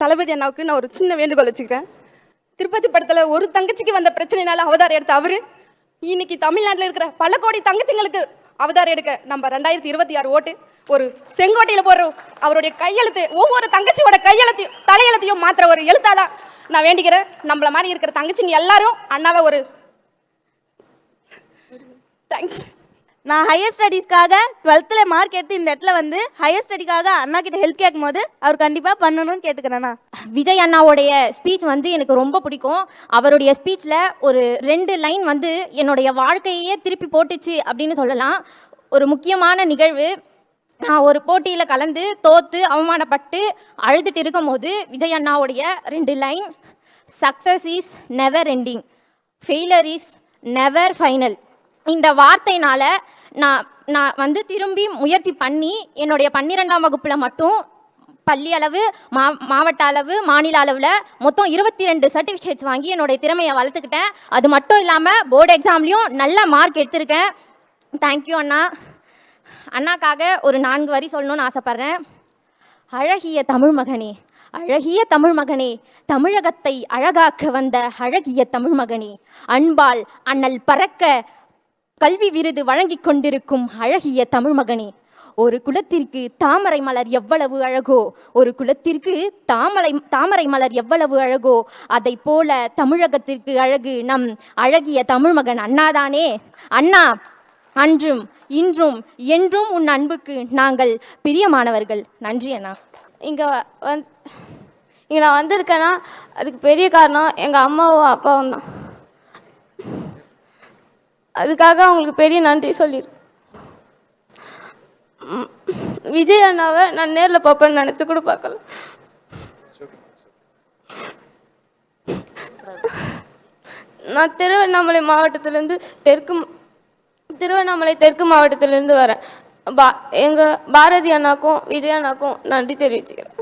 தளபதி அண்ணாவுக்கு நான் ஒரு சின்ன வேண்டுகோள் வச்சுக்கிறேன். திருப்பதி படத்தில் ஒரு தங்கச்சிக்கு வந்த பிரச்சனைனால அவதாரம் எடுத்த அவரு இன்னைக்கு தமிழ்நாட்டில் இருக்கிற பல கோடி தங்கச்சிங்களுக்கு அவதாரம் எடுக்க நம்ம 2026 ஓட்டு ஒரு செங்கோட்டையில் போடுற அவருடைய கையெழுத்து ஒவ்வொரு தங்கச்சியோட கையெழுத்தையும் தலையெழுத்தையும் மாத்திர ஒரு எழுத்தாதான் நான் வேண்டிக்கிறேன். நம்மள மாதிரி இருக்கிற தங்கச்சிங்க எல்லாரும் அண்ணாவை ஒரு தேங்க்ஸ். நான் ஹையர் ஸ்டடீஸ்க்காக 12th மார்க் எடுத்து இந்த இடத்துல வந்து ஹையர் ஸ்டடிக்காக அண்ணா கிட்ட ஹெல்ப் கேட்கும் போது அவர் கண்டிப்பாக பண்ணணும்னு கேட்டுக்கிறேண்ணா. விஜய் அண்ணாவுடைய ஸ்பீச் வந்து எனக்கு ரொம்ப பிடிக்கும். அவருடைய ஸ்பீச்சில் ஒரு 2 லைன் வந்து என்னுடைய வாழ்க்கையே திருப்பி போட்டுச்சு அப்படின்னு சொல்லலாம். ஒரு முக்கியமான நிகழ்வு, நான் ஒரு போட்டியில் கலந்து தோற்று அவமானப்பட்டு அழுதுட்டு இருக்கும் போது விஜய் அண்ணாவுடைய 2 line, success is never ending, failure is never final. இந்த வார்த்தையினால நான் வந்து திரும்பி முயற்சி பண்ணி என்னுடைய 12ஆம் வகுப்பில் மட்டும் பள்ளி அளவு, மாவட்ட அளவு, மாநில அளவில் மொத்தம் 22 சர்டிஃபிகேட்ஸ் வாங்கி என்னுடைய திறமையை வளர்த்துக்கிட்டேன். அது மட்டும் இல்லாமல் போர்டு எக்ஸாம்லேயும் நல்ல மார்க் எடுத்திருக்கேன். தேங்க்யூ அண்ணா. அண்ணாக்காக ஒரு 4 வரி சொல்லணும்னு ஆசைப்பட்றேன். அழகிய தமிழ் மகனே, அழகிய தமிழ் மகனே, தமிழகத்தை அழகாக்க வந்த அழகிய தமிழ் மகனே, அன்பால் அண்ணல் பறக்க கல்வி விருது வழங்கி கொண்டிருக்கும் அழகிய தமிழ் மகனே, ஒரு குலத்திற்கு தாமரை மலர் எவ்வளவு அழகோ, ஒரு குலத்திற்கு தாமரை மலர் எவ்வளவு அழகோ, அதை போல தமிழகத்திற்கு அழகு நம் அழகிய தமிழ் மகன் அண்ணாதானே. அண்ணா, அன்றும் இன்றும் என்றும் உன் அன்புக்கு நாங்கள் பிரியமானவர்கள். நன்றி அண்ணா. இங்கே நான் வந்திருக்கேன்னா அதுக்கு பெரிய காரணம் எங்கள் அம்மாவும் அப்பாவும் தான். அதுக்காக அவங்களுக்கு பெரிய நன்றி சொல்லிடு. விஜய் அண்ணாவை நான் நேரில் பார்ப்பேன்னு நினச்சி கூட பார்க்கல. நான் திருவண்ணாமலை தெற்கு மாவட்டத்திலேருந்து வரேன். எங்கள் பாரதி அண்ணாக்கும் விஜய் அண்ணாக்கும் நன்றி தெரிவிச்சுக்கிறேன்.